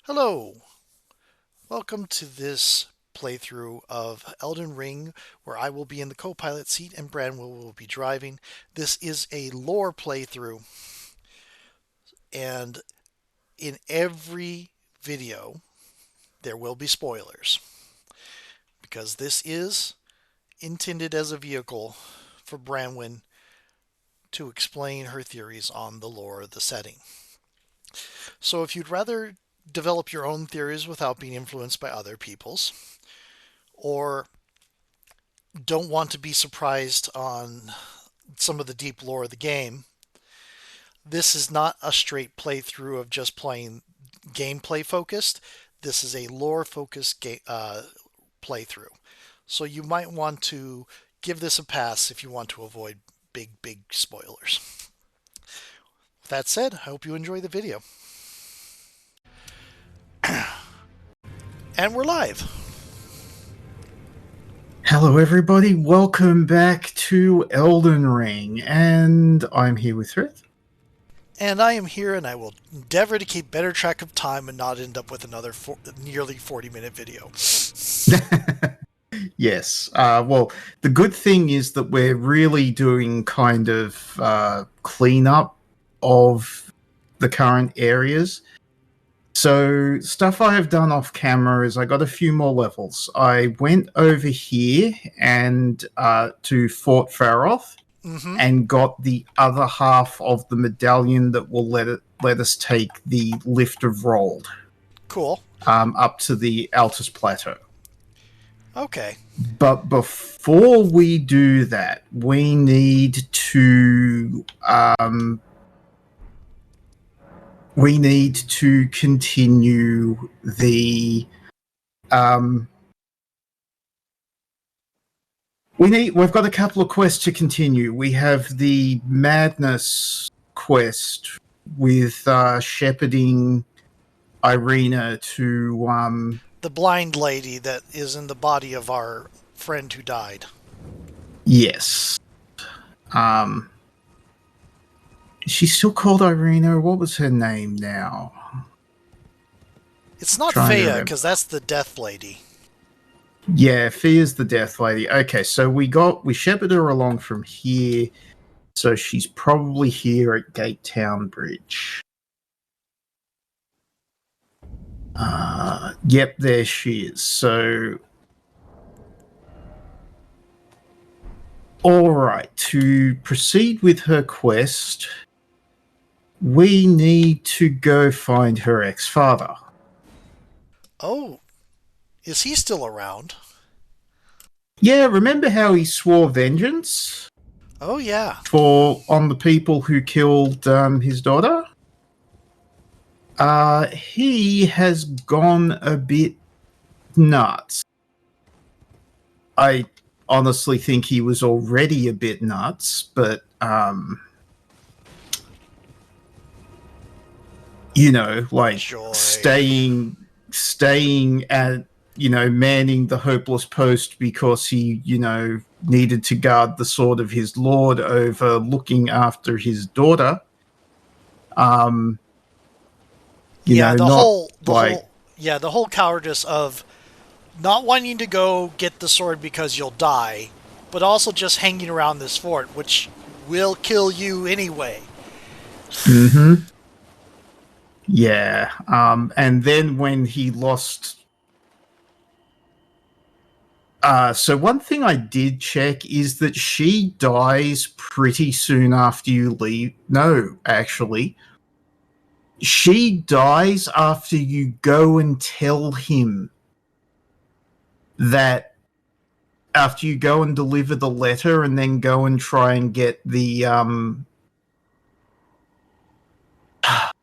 Hello, welcome to this playthrough of Elden Ring, where I will be in the co-pilot seat and Branwell will be driving. This is a lore playthrough, and in every video there will be spoilers, because this is intended as a vehicle for Branwyn to explain her theories on the lore of the setting. So if you'd rather develop your own theories without being influenced by other people's, or don't want to be surprised on some of the deep lore of the game, this is not a straight playthrough of just playing gameplay focused. This is a lore focused playthrough. So you might want to give this a pass if you want to avoid big spoilers. With that said, I hope you enjoy the video. And we're live. Hello, everybody. Welcome back to Elden Ring, and I'm here with Thryth. And I am here, and I will endeavor to keep better track of time and not end up with another nearly 40-minute video. Yes. Well, the good thing is that we're really doing kind of cleanup of the current areas. So, stuff I have done off camera is I got a few more levels. I went over here and to Fort Faroth. Mm-hmm. And got the other half of the medallion that will let us take the Lift of Rold. Cool. Up to the Altus Plateau. Okay. But before we do that, we need to continue the We've got a couple of quests to continue. We have the Madness quest with shepherding Irina to the blind lady that is in the body of our friend who died. Yes. She's still called Irina. What was her name now? It's not Fea, because that's the death lady. Yeah, Fea's the death lady. Okay, so we shepherded her along from here. So she's probably here at Gate Town Bridge. Yep, there she is. So, all right, to proceed with her quest, we need to go find her ex-father. Oh, is he still around? Yeah, remember how he swore vengeance? Oh, yeah. On the people who killed his daughter? He has gone a bit nuts. I honestly think he was already a bit nuts, but like Joy. staying at, manning the hopeless post because he, needed to guard the sword of his lord over looking after his daughter. The whole cowardice of not wanting to go get the sword because you'll die, but also just hanging around this fort, which will kill you anyway. Mm-hmm. Yeah. And then when he lost... so one thing I did check is that she dies pretty soon after you leave. No, actually. She dies after you go and tell him that... After you go and deliver the letter and then go and try and get the...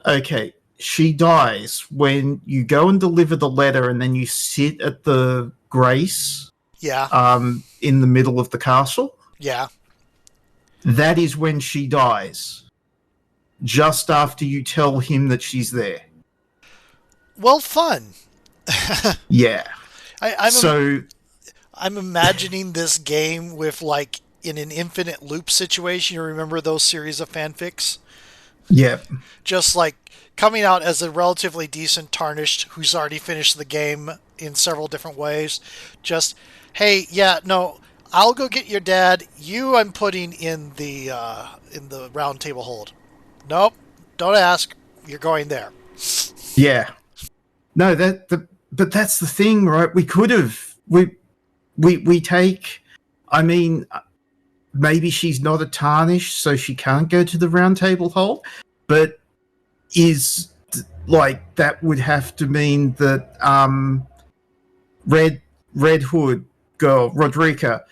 Okay, she dies when you go and deliver the letter and then you sit at the Grace... Yeah. In the middle of the castle. Yeah. That is when she dies. Just after you tell him that she's there. Well, fun. Yeah. I'm imagining this game with, like, in an infinite loop situation. You remember those series of fanfics? Yep. Just like coming out as a relatively decent tarnished who's already finished the game in several different ways. Just, hey, yeah, no, I'll go get your dad. You, I'm putting in the round table hold. Nope, don't ask. You're going there. Yeah. No, but that's the thing, right? We could have we take. I mean, maybe she's not a tarnish, so she can't go to the round table hold. But is like that would have to mean that Red Red Hood girl Rodrika.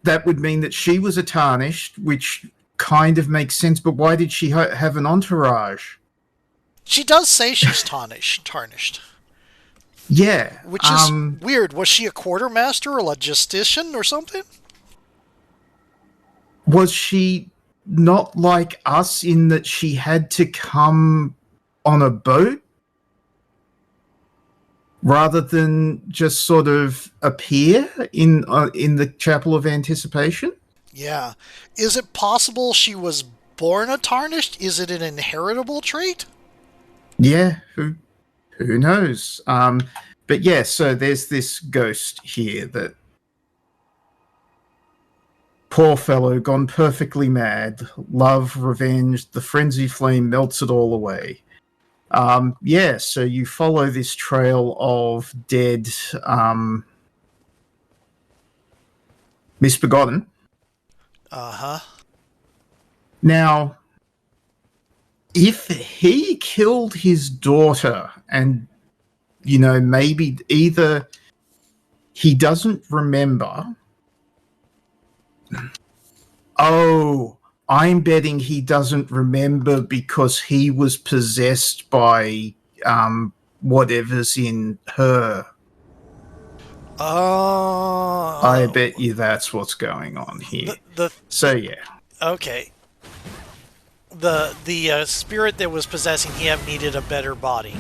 That would mean that she was a tarnished, which kind of makes sense. But why did she have an entourage? She does say she's tarnished, Yeah. which is weird. Was she a quartermaster or a logistician or something? Was she not like us in that she had to come on a boat rather than just sort of appear in the Chapel of Anticipation? Yeah. Is it possible she was born a tarnished? Is it an inheritable trait? Yeah, who knows? But yeah, so there's this ghost here that poor fellow gone perfectly mad, love, revenge, the frenzied flame melts it all away. Yeah, so you follow this trail of dead misbegotten. Uh huh. Now, if he killed his daughter and, maybe either he doesn't remember. Oh, I'm betting he doesn't remember because he was possessed by whatever's in her. I Oh. bet you that's what's going on here. The So yeah, okay. The spirit that was possessing him needed a better body.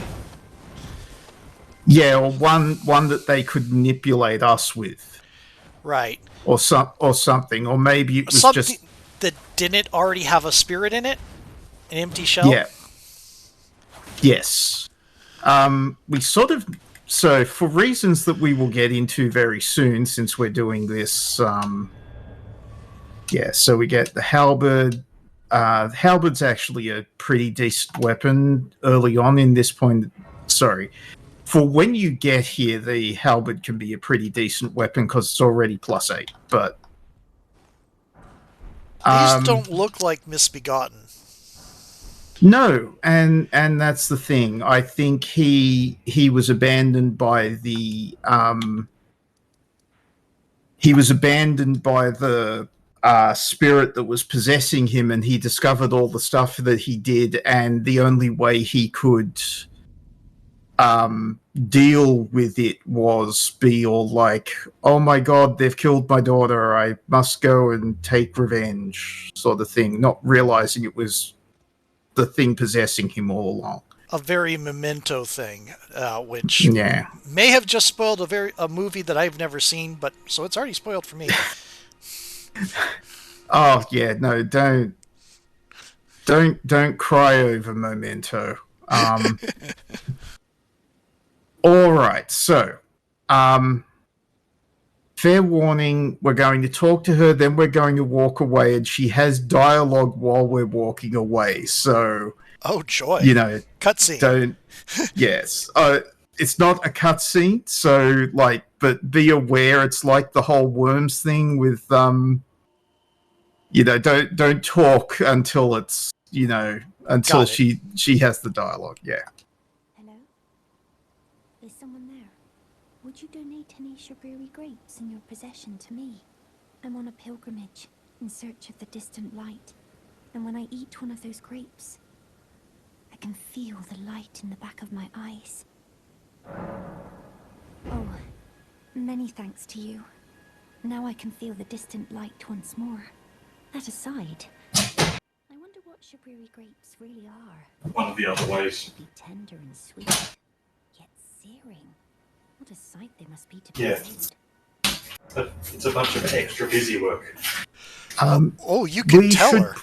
yeah, or one that they could manipulate us with, Right. or something, or maybe it was Something just that didn't already have a spirit in it? An empty shell? yeah, yes. We sort of so for reasons that we will get into very soon, since we're doing this. Yeah, so we get the halberd. Halberd's actually a pretty decent weapon early on in this point. Sorry. For when you get here, the halberd can be a pretty decent weapon because it's already +8. But These don't look like misbegotten. no, and that's the thing. I think he was abandoned by the spirit that was possessing him, and he discovered all the stuff that he did, and the only way he could deal with it was be all like, "Oh my god, they've killed my daughter. I must go and take revenge," sort of thing, not realizing it was the thing possessing him all along. A very memento thing, which Yeah. may have just spoiled a movie that I've never seen, but so it's already spoiled for me. Oh yeah, no, don't cry over Memento. All right, so fair warning, we're going to talk to her, then we're going to walk away, and she has dialogue while we're walking away. So, Oh joy! Cutscene. don't. Yes, it's not a cutscene, so but be aware it's like the whole worms thing with don't talk until it's until Got it. she has the dialogue. Yeah. Hello? Is someone there? Would you donate any sugary grapes in your possession to me? I'm on a pilgrimage in search of the distant light, and when I eat one of those grapes, I can feel the light in the back of my eyes. Oh, many thanks to you. Now I can feel the distant light once more. That aside, I wonder what sugary grapes really are. One of the other ways. Be tender and sweet, yet searing. What a sight they must be to Yeah. behold. It's a bunch of extra busy work. Oh, you can tell her.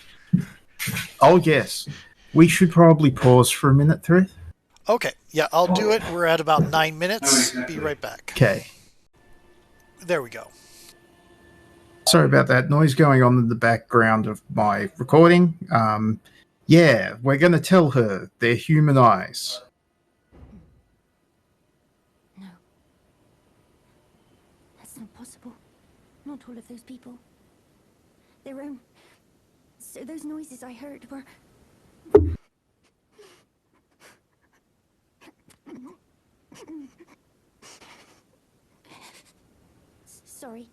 Oh yes. We should probably pause for a minute, Thryth. Okay, yeah, I'll do it. We're at about 9 minutes. Be right back. Okay. There we go. Sorry about that noise going on in the background of my recording. Yeah, we're going to tell her they're human eyes. No. That's not possible. Not all of those people. Their own. So those noises I heard were... Sorry.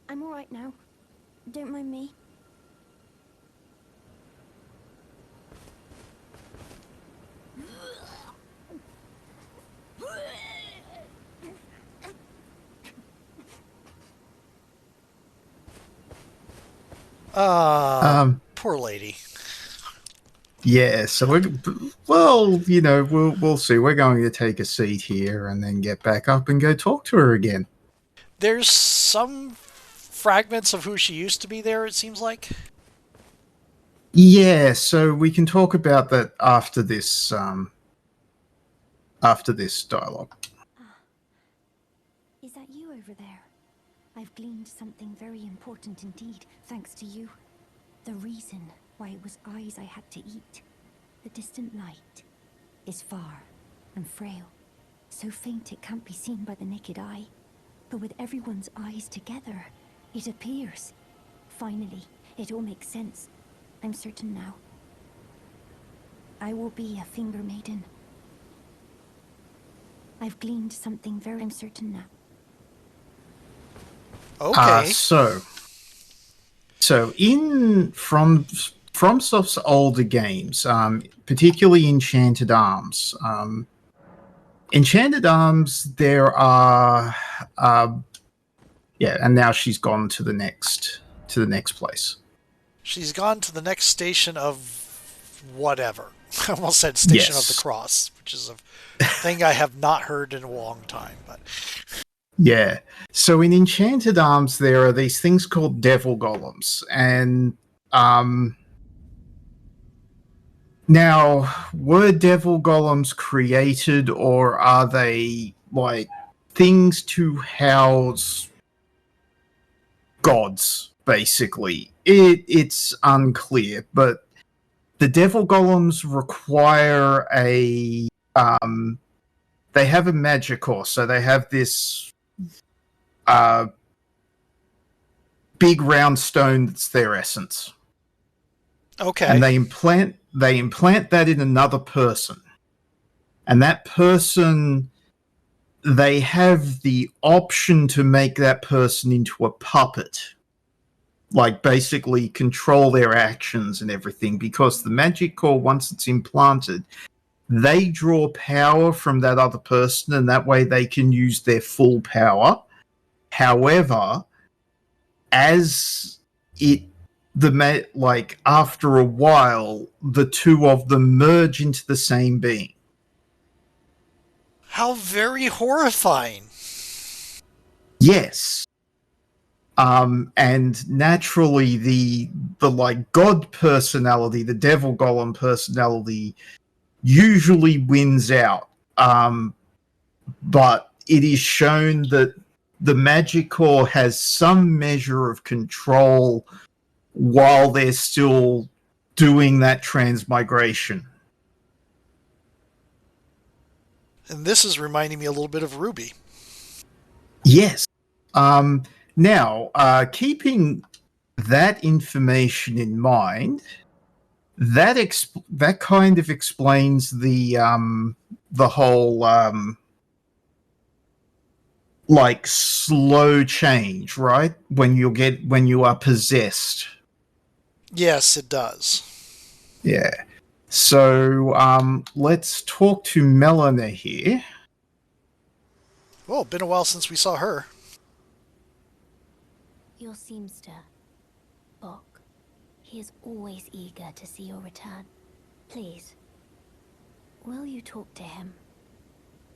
I'm alright now. Don't mind me. Poor lady. Yeah, so we'll see. We're going to take a seat here and then get back up and go talk to her again. There's some fragments of who she used to be there, it seems like. Yeah, so we can talk about that after this dialogue. Is that you over there? I've gleaned something very important indeed, thanks to you. The reason why it was eyes I had to eat. The distant light is far and frail, so faint it can't be seen by the naked eye. But with everyone's eyes together, it appears. Finally, it all makes sense. I'm certain now. I will be a finger maiden. I've gleaned something very certain now. Okay. So in FromSoft's older games, particularly Enchanted Arms, there are and now she's gone to the next place. She's gone to the next station of whatever. I almost said Station of the Cross, which is a thing I have not heard in a long time. But yeah. So in Enchanted Arms, there are these things called devil golems. And now, were devil golems created, or are they like things to house gods, basically? It's unclear, but the devil golems require they have a magic core, so they have this big round stone that's their essence. okay. And they implant that in another person. And that person, they have the option to make that person into a puppet. Like, basically control their actions and everything, because the magic core, once it's implanted, they draw power from that other person, and that way they can use their full power. However, as after a while, the two of them merge into the same being. How very horrifying. Yes. And naturally the like god personality, the devil golem personality, usually wins out. But it is shown that the magic core has some measure of control while they're still doing that transmigration. And this is reminding me a little bit of Ruby. Yes. Now, keeping that information in mind, that kind of explains the whole like slow change, right? When you are possessed. Yes, it does. Yeah. So let's talk to Melina here. Well, been a while since we saw her. Your seamster, Bok. He is always eager to see your return. Please, will you talk to him?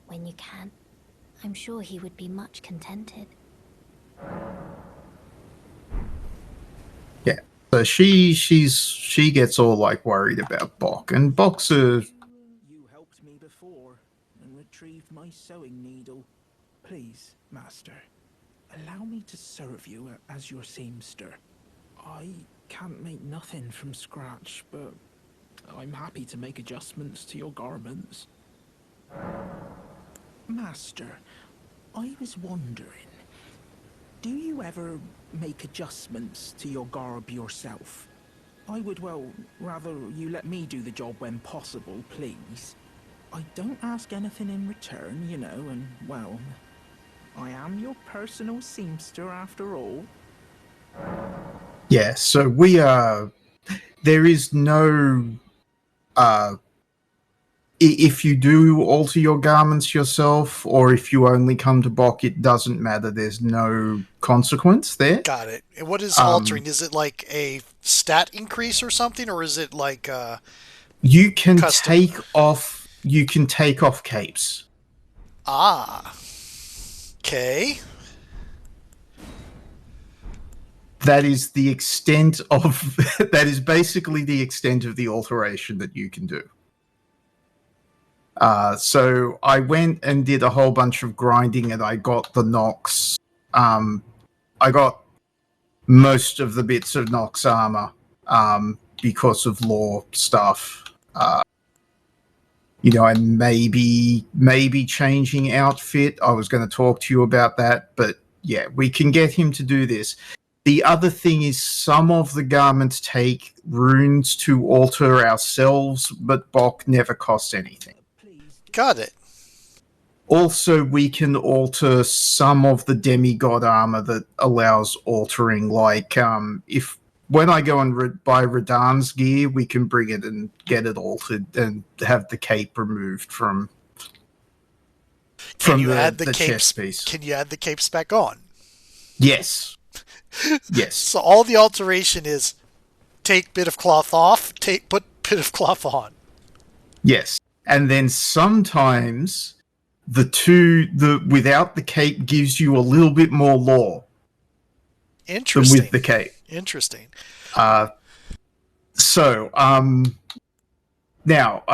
When you can. I'm sure he would be much contented. Yeah. So she gets all like worried about Bok, and Bok's a You helped me before and retrieved my sewing needle. Please, master, allow me to serve you as your seamster. I can't make nothing from scratch, but I'm happy to make adjustments to your garments. Master, I was wondering, do you ever make adjustments to your garb yourself? I would, well, rather you let me do the job when possible, please. I don't ask anything in return, you know, and, well, I am your personal seamster after all. yeah. So we are. There is no. If you do alter your garments yourself, or if you only come to Bok, it doesn't matter. There's no consequence there. Got it. And what is Um, altering? Is it like a stat increase or something, or is it like You can custom? take off. You can take off capes. Ah. Okay. That is the extent of. That is basically the extent of the alteration that you can do. So I went and did a whole bunch of grinding, and I got the Nox. I got most of the bits of Nox armor because of lore stuff. And maybe changing outfit. I was going to talk to you about that, but yeah, we can get him to do this. The other thing is some of the garments take runes to alter ourselves, but Bok never costs anything. Got it. Also, we can alter some of the demigod armor that allows altering. Like, if when I go and buy Radan's gear, we can bring it and get it altered and have the cape removed from Can you add the capes? chest piece. Can you add the capes back on? Yes. Yes. So all the alteration is take bit of cloth off, put bit of cloth on. Yes. And then sometimes the without the cape gives you a little bit more lore Interesting. than with the cape. Interesting. Now,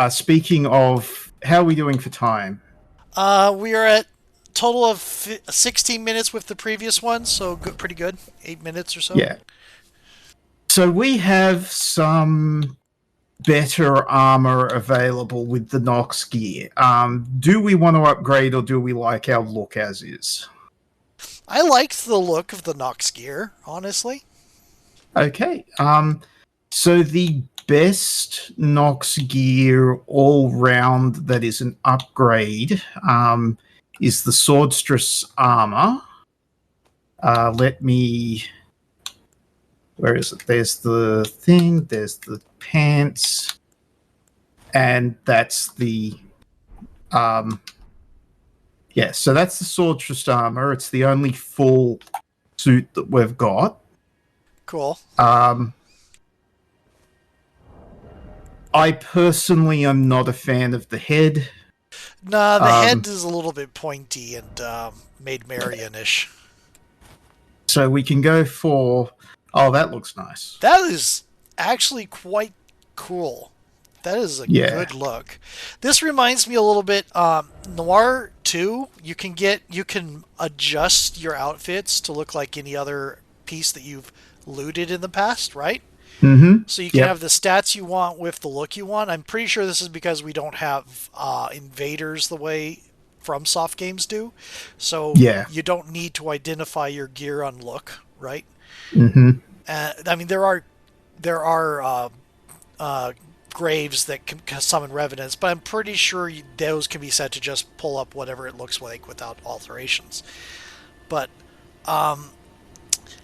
speaking of, how are we doing for time? We are at total of 16 minutes with the previous one, so good, pretty good. 8 minutes or so. Yeah. So we have some better armor available with the Nox gear. Do we want to upgrade, or do we like our look as is? I liked the look of the Nox gear, honestly. Okay. So the best Nox gear all round that is an upgrade is the Swordstress armor. Where is it? There's the thing, there's the pants, and that's the so that's the Swordstress armor. It's the only full suit that we've got. Cool. I personally am not a fan of the head. Nah, the head is a little bit pointy and made Marion-ish. So we can go for... Oh, that looks nice. That is actually quite cool. That is a good look. This reminds me a little bit Noir 2. You can adjust your outfits to look like any other piece that you've looted in the past, right? Mm-hmm. So you can have the stats you want with the look you want. I'm pretty sure this is because we don't have invaders the way FromSoft games do. So you don't need to identify your gear on look, right? Mm-hmm. I mean, there are graves that can summon revenants, but I'm pretty sure those can be set to just pull up whatever it looks like without alterations. But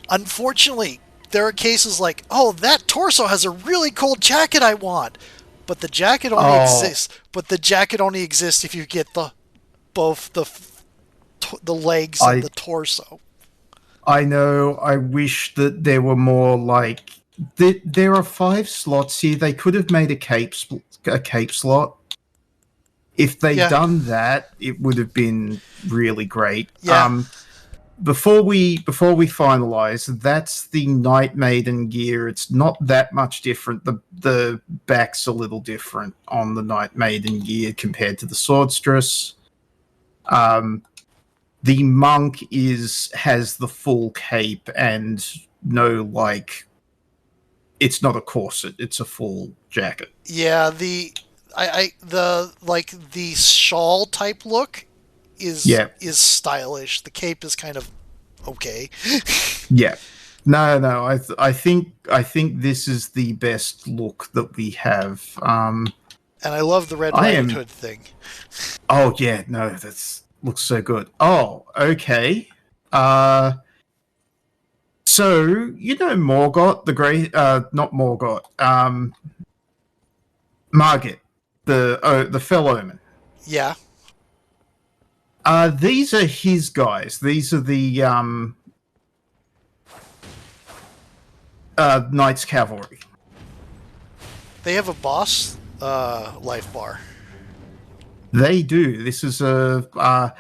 unfortunately, there are cases like, oh, that torso has a really cool jacket I want, but the jacket only exists. But the jacket only exists if you get both the legs and the torso. I know. I wish that there were more like... There are 5 slots here. They could have made a cape slot. If they'd done that, it would have been really great. Yeah. before we finalize, that's the Night Maiden gear. It's not that much different. The back's a little different on the Night Maiden gear compared to the Swordstress. The monk has the full cape and no, like, it's not a corset, it's a full jacket. Yeah, the shawl type look is stylish. The cape is kind of okay. Yeah. No. I think this is the best look that we have. And I love the Red Riding Hood thing. Oh yeah, no, that's looks so good. Oh, okay. So you know Morgoth, the great, not Morgoth, Margit, the Fell Omen. Yeah. These are his guys. These are the Knights Cavalry. They have a boss life bar. They do. This is a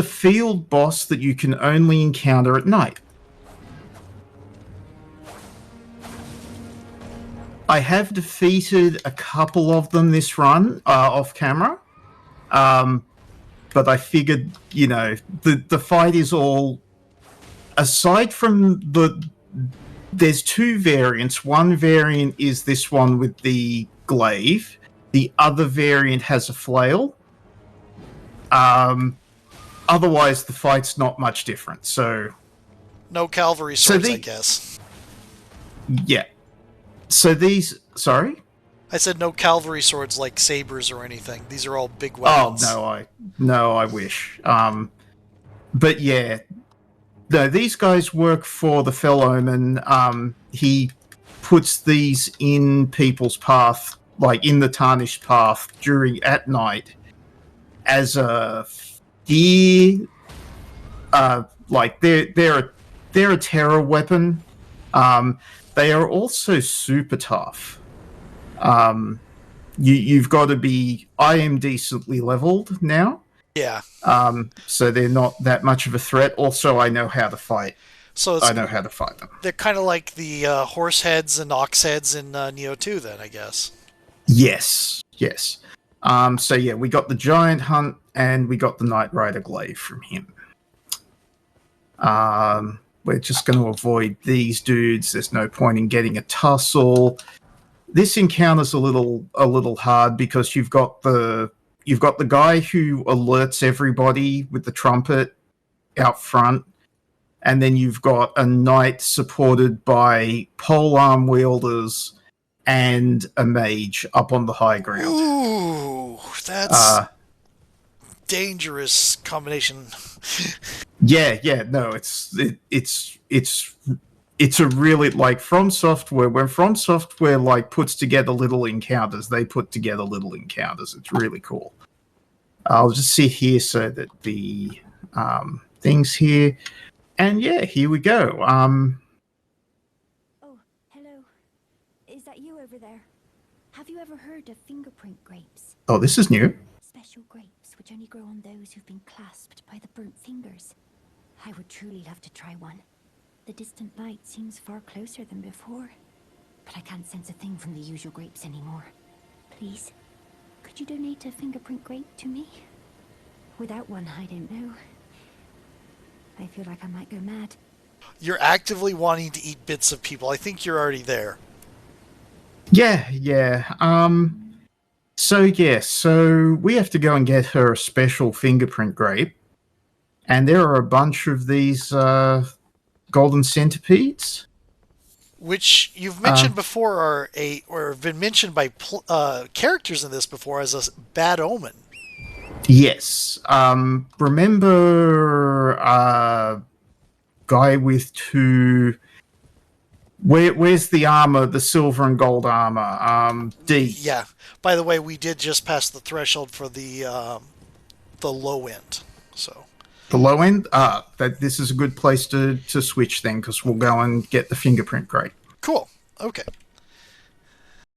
field boss that you can only encounter at night. I have defeated a couple of them this run off camera, but I figured, you know, the fight is all, aside from there's two variants. One variant is this one with the glaive. The other variant has a flail. Otherwise, the fight's not much different. So, no cavalry swords, I guess. Yeah. So these, sorry? I said no cavalry swords like sabers or anything. These are all big weapons. Oh no, I wish. But yeah, no, these guys work for the Fell Omen. He puts these in people's path, like in the Tarnished Path at night, as a fear. Like they're a terror weapon. They are also super tough. You've got to be. I am decently leveled now. Yeah. So they're not that much of a threat. Also, I know how to fight. I know how to fight them. They're kind of like the horse heads and ox heads in Neo 2, then, I guess. Yes. So yeah, we got the Giant Hunt and we got the Knight Rider Glaive from him. We're just going to avoid these dudes. There's no point in getting a tussle. This encounter's a little hard because you've got the guy who alerts everybody with the trumpet out front, and then you've got a knight supported by polearm wielders and a mage up on the high ground. Ooh, that's dangerous combination. Yeah, no, it's a really, like, From Software, when From Software like puts together little encounters, they put together little encounters. It's really cool. I'll just sit here so that the things here, and yeah, here we go. Oh, hello. Is that you over there? Have you ever heard of fingerprint grapes? Oh, this is new. Special grapes which only grow on those who've been clasped by the burnt fingers. I would truly love to try one. The distant light seems far closer than before, but I can't sense a thing from the usual grapes anymore. Please, could you donate a fingerprint grape to me? Without one, I don't know. I feel like I might go mad. You're actively wanting to eat bits of people. I think you're already there. Yeah. So we have to go and get her a special fingerprint grape, and there are a bunch of these golden centipedes, which you've mentioned before or have been mentioned by characters in this before as a bad omen. Yes. Remember guy with two... Where's the armor, the silver and gold armor? D. Yeah. By the way, we did just pass the threshold for the low end. So the low end? That this is a good place to switch then, because we'll go and get the fingerprint grape. Cool. Okay.